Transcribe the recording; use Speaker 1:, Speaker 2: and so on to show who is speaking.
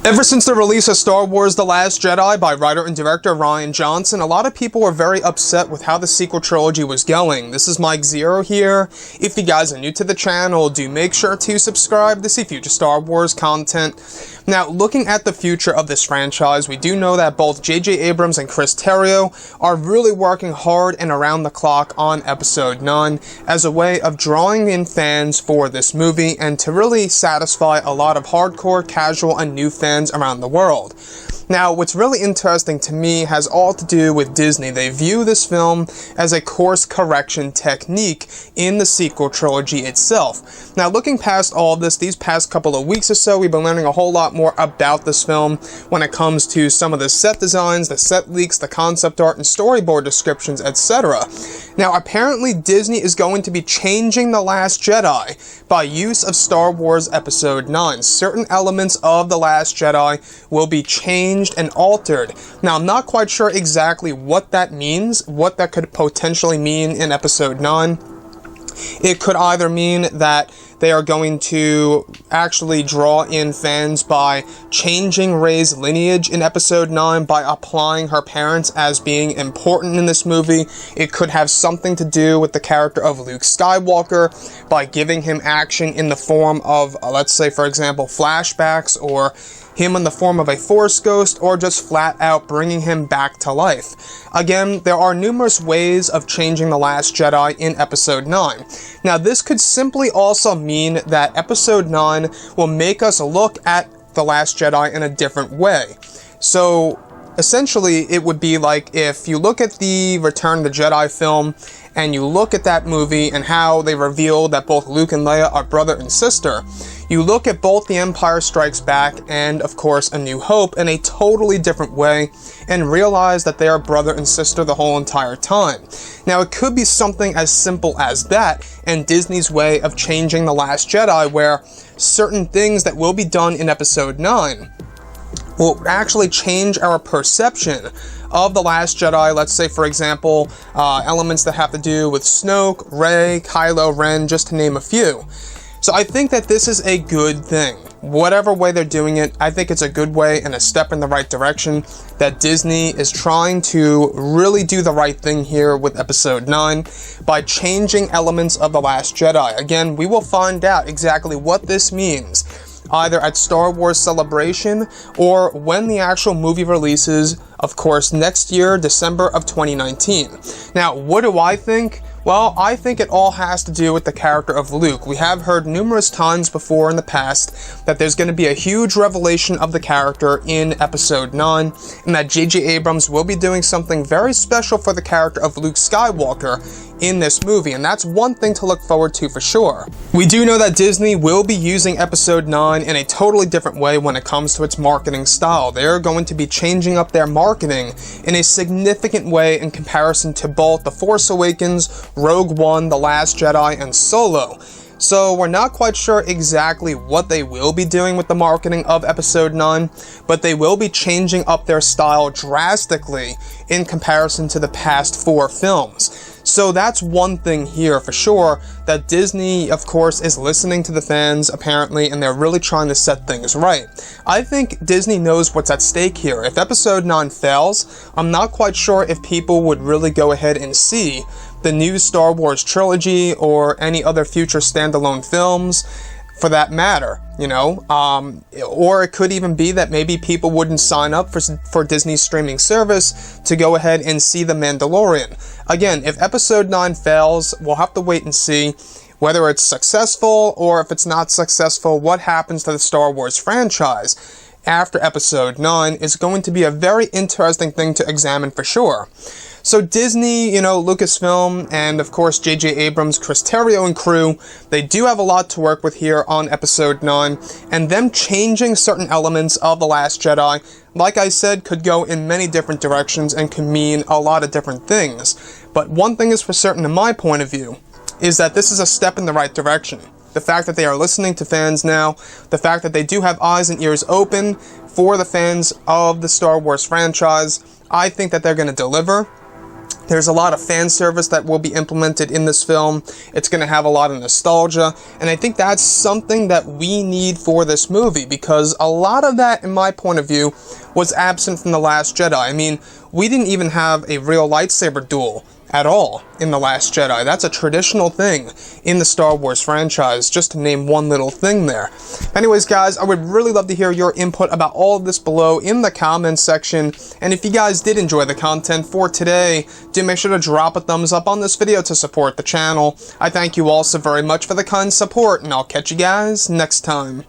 Speaker 1: Ever since the release of Star Wars The Last Jedi by writer and director Rian Johnson, a lot of people were very upset with how the sequel trilogy was going. This is Mike Zero here. If you guys are new to the channel, do make sure to subscribe to see future Star Wars content. Now, looking at the future of this franchise, we do know that both J.J. Abrams and Chris Terrio are really working hard and around the clock on Episode 9 as a way of drawing in fans for this movie and to really satisfy a lot of hardcore, casual, and new fans around the world. Now, what's really interesting to me has all to do with Disney. They view this film as a course correction technique in the sequel trilogy itself. Now, looking past all of this, these past couple of weeks or so, we've been learning a whole lot more about this film when it comes to some of the set designs, the set leaks, the concept art, and storyboard descriptions, etc. Now, apparently Disney is going to be changing The Last Jedi by use of Star Wars Episode 9. Certain elements of The Last Jedi will be changed and altered. Now, I'm not quite sure exactly what that means, what that could potentially mean in Episode 9. It could either mean that they are going to actually draw in fans by changing Rey's lineage in Episode 9 by applying her parents as being important in this movie. It could have something to do with the character of Luke Skywalker by giving him action in the form of, let's say, for example, flashbacks, or him in the form of a Force ghost, or just flat out bringing him back to life. Again, there are numerous ways of changing The Last Jedi in Episode 9. Now, this could simply also mean that Episode 9 will make us look at The Last Jedi in a different way. So, essentially, it would be like if you look at the Return of the Jedi film, and you look at that movie and how they revealed that both Luke and Leia are brother and sister, you look at both The Empire Strikes Back and, of course, A New Hope in a totally different way and realize that they are brother and sister the whole entire time. Now, it could be something as simple as that, and Disney's way of changing The Last Jedi, where certain things that will be done in Episode 9 will actually change our perception of The Last Jedi. Let's say, for example, elements that have to do with Snoke, Rey, Kylo Ren, just to name a few. So I think that this is a good thing. Whatever way they're doing it, I think it's a good way and a step in the right direction, that Disney is trying to really do the right thing here with Episode 9 by changing elements of The Last Jedi. Again, we will find out exactly what this means either at Star Wars Celebration or when the actual movie releases, of course, next year, December of 2019. Now, what do I think? Well, I think it all has to do with the character of Luke. We have heard numerous times before in the past that there's going to be a huge revelation of the character in Episode 9, and that J.J. Abrams will be doing something very special for the character of Luke Skywalker in this movie, and that's one thing to look forward to for sure. We do know that Disney will be using Episode 9 in a totally different way when it comes to its marketing style. They're going to be changing up their marketing in a significant way in comparison to both The Force Awakens, Rogue One, The Last Jedi, and Solo. So we're not quite sure exactly what they will be doing with the marketing of Episode 9, but they will be changing up their style drastically in comparison to the past 4 films. So that's one thing here for sure, that Disney, of course, is listening to the fans, apparently, and they're really trying to set things right. I think Disney knows what's at stake here. If Episode 9 fails, I'm not quite sure if people would really go ahead and see the new Star Wars trilogy or any other future standalone films, for that matter, you know, or it could even be that maybe people wouldn't sign up for Disney's streaming service to go ahead and see The Mandalorian. Again, if Episode 9 fails, we'll have to wait and see whether it's successful, or if it's not successful, what happens to the Star Wars franchise after Episode 9 is going to be a very interesting thing to examine for sure. So Disney, you know, Lucasfilm, and of course J.J. Abrams, Chris Terrio, and crew, they do have a lot to work with here on Episode 9, and them changing certain elements of The Last Jedi, like I said, could go in many different directions and could mean a lot of different things. But one thing is for certain in my point of view, is that this is a step in the right direction. The fact that they are listening to fans now, the fact that they do have eyes and ears open for the fans of the Star Wars franchise, I think that they're going to deliver. There's a lot of fan service that will be implemented in this film. It's going to have a lot of nostalgia, and I think that's something that we need for this movie, because a lot of that, in my point of view, was absent from The Last Jedi. I mean, we didn't even have a real lightsaber duel at all in The Last Jedi. That's a traditional thing in the Star Wars franchise, just to name one little thing there. Anyways, guys, I would really love to hear your input about all of this below in the comments section, and if you guys did enjoy the content for today, do make sure to drop a thumbs up on this video to support the channel. I thank you all so very much for the kind support, and I'll catch you guys next time.